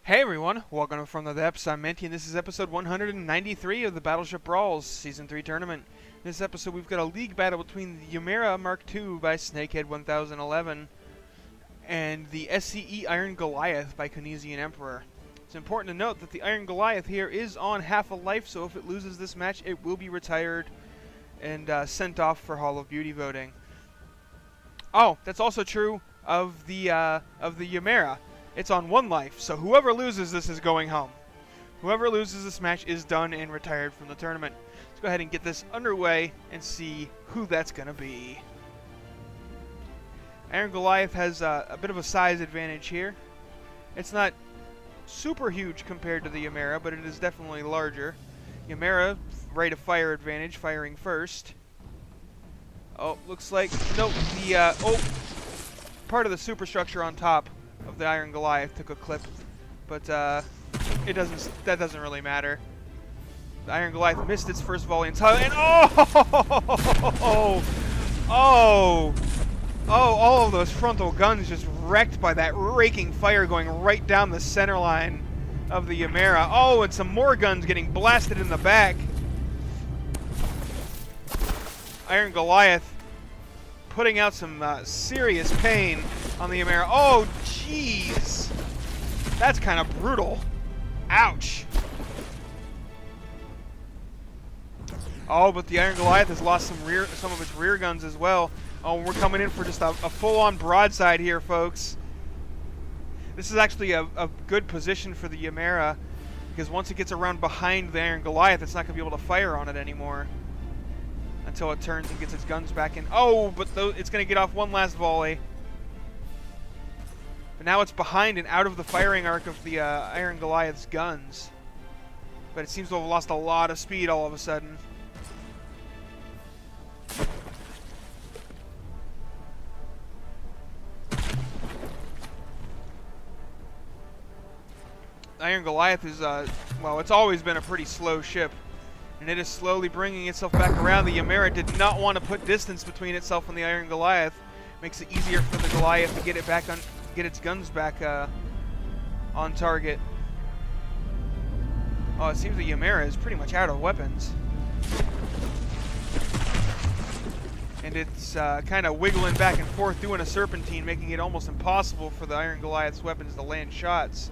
Hey everyone, welcome to From the Depths. I'm Menti, and this is episode 193 of the Battleship Brawl's Season 3 tournament. In this episode, we've got a league battle between the Ymeradwr Mark II by Snakehead 1011 and the S3E Iron Goliath by Kunesian Emperor. It's important to note that the Iron Goliath here is on half a life, so if it loses this match, it will be retired and sent off for Hall of Beauty voting. Oh, that's also true of the Ymeradwr. It's on one life, so whoever loses this is going home. Whoever loses this match is done and retired from the tournament. Let's go ahead and get this underway and see who that's going to be. Iron Goliath has a bit of a size advantage here. It's not super huge compared to the Ymeradwr, but it is definitely larger. Ymeradwr, rate of fire advantage, firing first. Oh, looks like, nope, the, part of the superstructure on top of the Iron Goliath took a clip, but that doesn't really matter. The Iron Goliath missed its first volley entirely, and all of those frontal guns just wrecked by that raking fire going right down the center line of the Ymeradwr. Oh, and some more guns getting blasted in the back. Iron Goliath putting out some serious pain on the Ymeradwr. Oh, jeez. That's kind of brutal. Ouch. Oh, but the Iron Goliath has lost some of its rear guns as well. Oh, we're coming in for just a full-on broadside here, folks. This is actually a good position for the Ymeradwr, because once it gets around behind the Iron Goliath, it's not going to be able to fire on it anymore until it turns and gets its guns back in. Oh, but it's going to get off one last volley. But now it's behind and out of the firing arc of the Iron Goliath's guns. But it seems to have lost a lot of speed all of a sudden. Iron Goliath is, well, it's always been a pretty slow ship. And it is slowly bringing itself back around. The Ymeradwr did not want to put distance between itself and the Iron Goliath. Makes it easier for the Goliath to get it back on, get its guns back on target. Oh, it seems the Ymeradwr is pretty much out of weapons, and it's kind of wiggling back and forth, doing a serpentine, making it almost impossible for the Iron Goliath's weapons to land shots.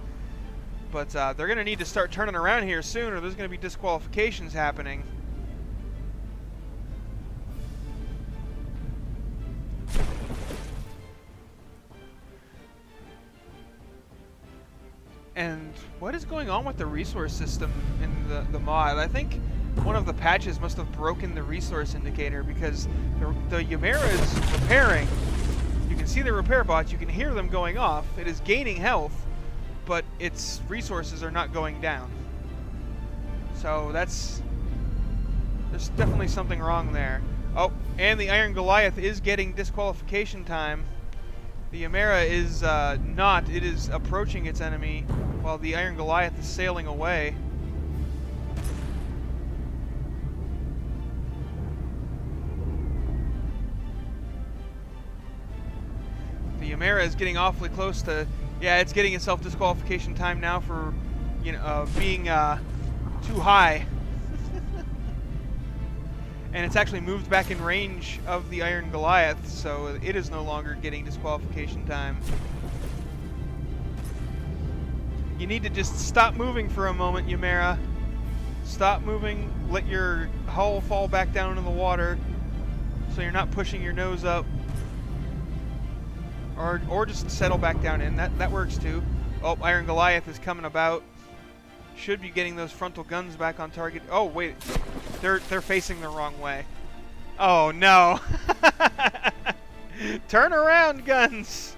But they're going to need to start turning around here soon, or there's going to be disqualifications happening. And what is going on with the resource system in the mod? I think one of the patches must have broken the resource indicator, because the Ymeradwr is repairing. You can see the repair bots, you can hear them going off. It is gaining health, but its resources are not going down. So there's definitely something wrong there. Oh, and the Iron Goliath is getting disqualification time. The Ymeradwr is not. It is approaching its enemy while the Iron Goliath is sailing away. The Ymeradwr is getting awfully close to... Yeah, it's getting itself disqualification time now for, being too high. And it's actually moved back in range of the Iron Goliath, so it is no longer getting disqualification time. You need to just stop moving for a moment, Ymeradwr. Stop moving, let your hull fall back down into the water so you're not pushing your nose up. Or just settle back down in. That works too. Oh, Iron Goliath is coming about. Should be getting those frontal guns back on target. Oh wait, they're facing the wrong way. Oh no! Turn around, guns!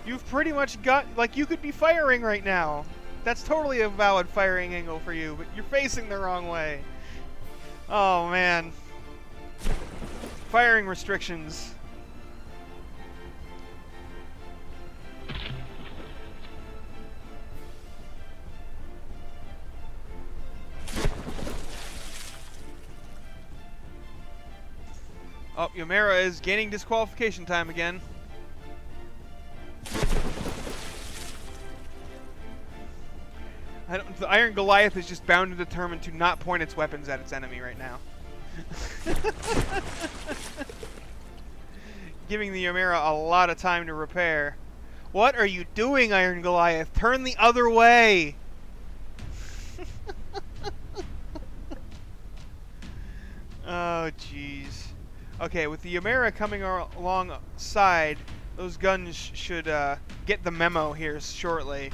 You've pretty much got, like, you could be firing right now. That's totally a valid firing angle for you, but you're facing the wrong way. Oh man. Firing restrictions. Oh, Ymeradwr is gaining disqualification time again. The Iron Goliath is just bound and determined to not point its weapons at its enemy right now. Giving the Ymera a lot of time to repair. What are you doing, Iron Goliath? Turn the other way! Oh, jeez. Okay, with the Ymera coming alongside, those guns should get the memo here shortly.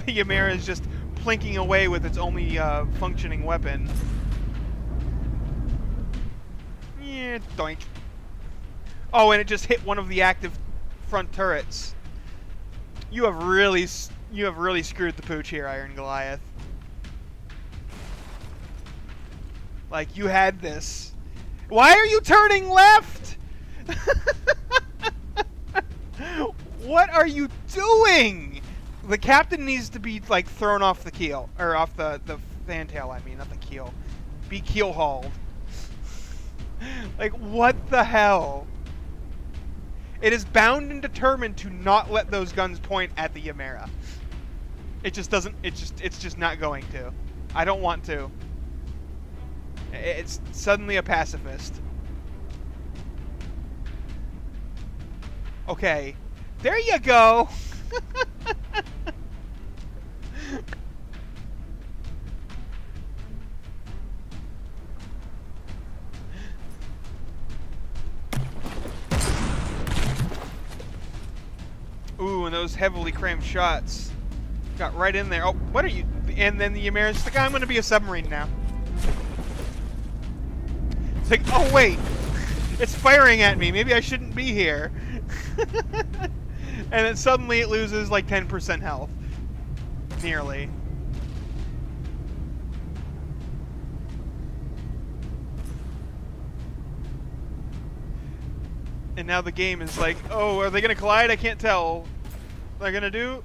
The Ymera is just plinking away with its only functioning weapon. Yeah, doink. Oh, and it just hit one of the active front turrets. You have really screwed the pooch here, Iron Goliath. Like, you had this. Why are you turning left? What are you doing? The captain needs to be, like, thrown off the keel. Or off the fantail, I mean, not the keel. Be keel hauled. Like, what the hell? It is bound and determined to not let those guns point at the Ymera. It just doesn't, it's just not going to. I don't want to. It's suddenly a pacifist. Okay. There you go! Ooh, and those heavily crammed shots got right in there. Oh, what are you? And then the Ymera's just like, I'm going to be a submarine now. It's like, oh wait, it's firing at me. Maybe I shouldn't be here. And then suddenly it loses like 10% health. Nearly. And now the game is like, oh, are they going to collide? I can't tell. They're going to do?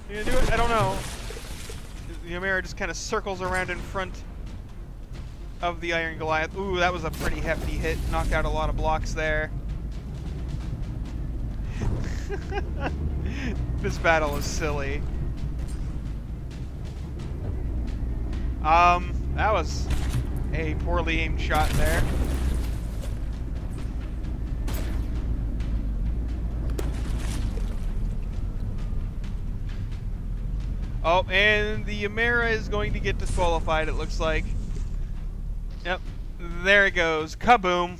They're going to do it? I don't know. The Ymera just kind of circles around in front of the Iron Goliath. Ooh, that was a pretty hefty hit. Knocked out a lot of blocks there. This battle is silly. That was a poorly aimed shot there. Oh, and the Ymera is going to get disqualified, it looks like. Yep, there it goes. Kaboom!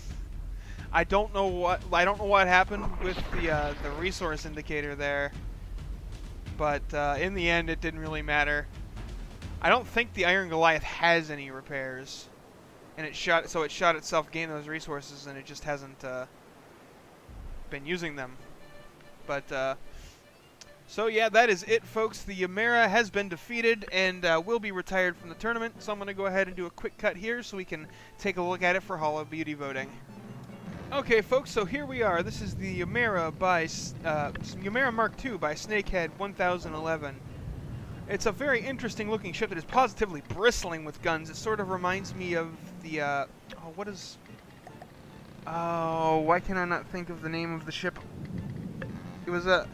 I don't know what happened with the resource indicator there, but in the end, it didn't really matter. I don't think the Iron Goliath has any repairs, and it shot itself gain those resources, and it just hasn't been using them. But so yeah, that is it, folks. The Ymera has been defeated and will be retired from the tournament. So I'm going to go ahead and do a quick cut here so we can take a look at it for Hall of Beauty voting. Okay, folks, so here we are. This is the Ymera Ymera Mark II by Snakehead 1011. It's a very interesting looking ship that is positively bristling with guns. It sort of reminds me of the why can I not think of the name of the ship? It was a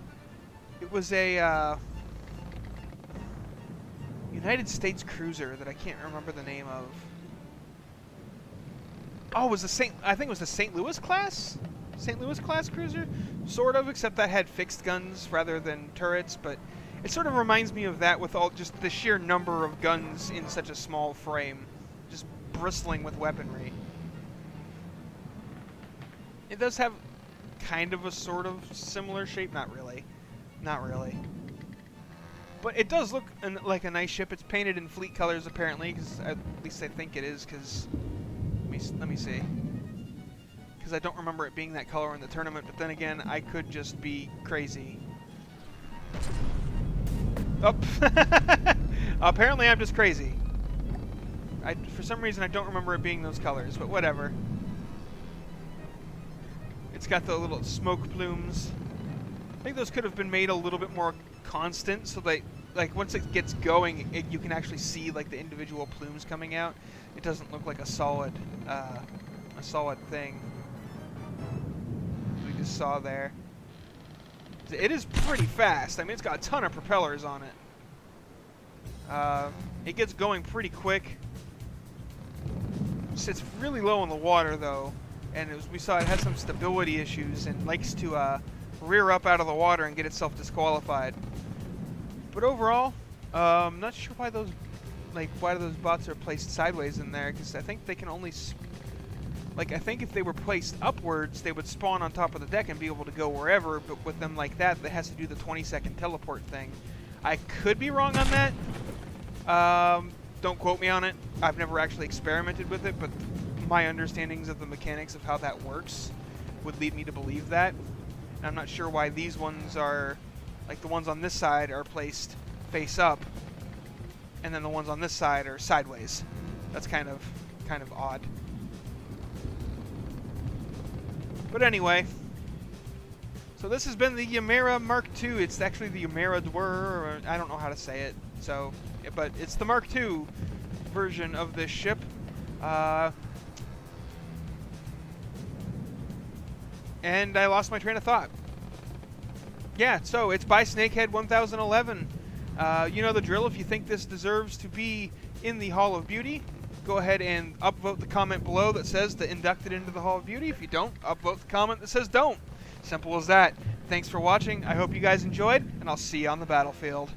United States cruiser that I can't remember the name of. Oh, it was I think it was the St. Louis class? St. Louis class cruiser? Sort of, except that had fixed guns rather than turrets, but it sort of reminds me of that with all just the sheer number of guns in such a small frame. Just bristling with weaponry. It does have kind of a sort of similar shape. Not really. Not really. But it does look like a nice ship. It's painted in fleet colors, apparently, because at least I think it is, because let me see. Because I don't remember it being that color in the tournament, but then again, I could just be crazy. Oh. Apparently I'm just crazy. For some reason, I don't remember it being those colors, but whatever. It's got the little smoke plumes. I think those could have been made a little bit more constant, so that, like, once it gets going, you can actually see, like, the individual plumes coming out. It doesn't look like a solid thing. We just saw there. It is pretty fast. I mean, it's got a ton of propellers on it. It gets going pretty quick. Sits really low in the water, though. And we saw it has some stability issues and likes to rear up out of the water and get itself disqualified. But overall, I'm not sure why those bots are placed sideways in there, because I think they can only... I think if they were placed upwards, they would spawn on top of the deck and be able to go wherever, but with them like that, that has to do the 20-second teleport thing. I could be wrong on that. Don't quote me on it. I've never actually experimented with it, but my understandings of the mechanics of how that works would lead me to believe that. And I'm not sure why these ones are, like the ones on this side are placed face up, and then the ones on this side are sideways. That's kind of odd. But anyway, so this has been the Ymera Mark II. It's actually the Ymeradwr, or I don't know how to say it. So, but it's the Mark II version of this ship. And I lost my train of thought. Yeah, so it's by Snakehead 1011. You know the drill. If you think this deserves to be in the Hall of Beauty, go ahead and upvote the comment below that says to induct it into the Hall of Beauty. If you don't, upvote the comment that says don't. Simple as that. Thanks for watching. I hope you guys enjoyed, and I'll see you on the battlefield.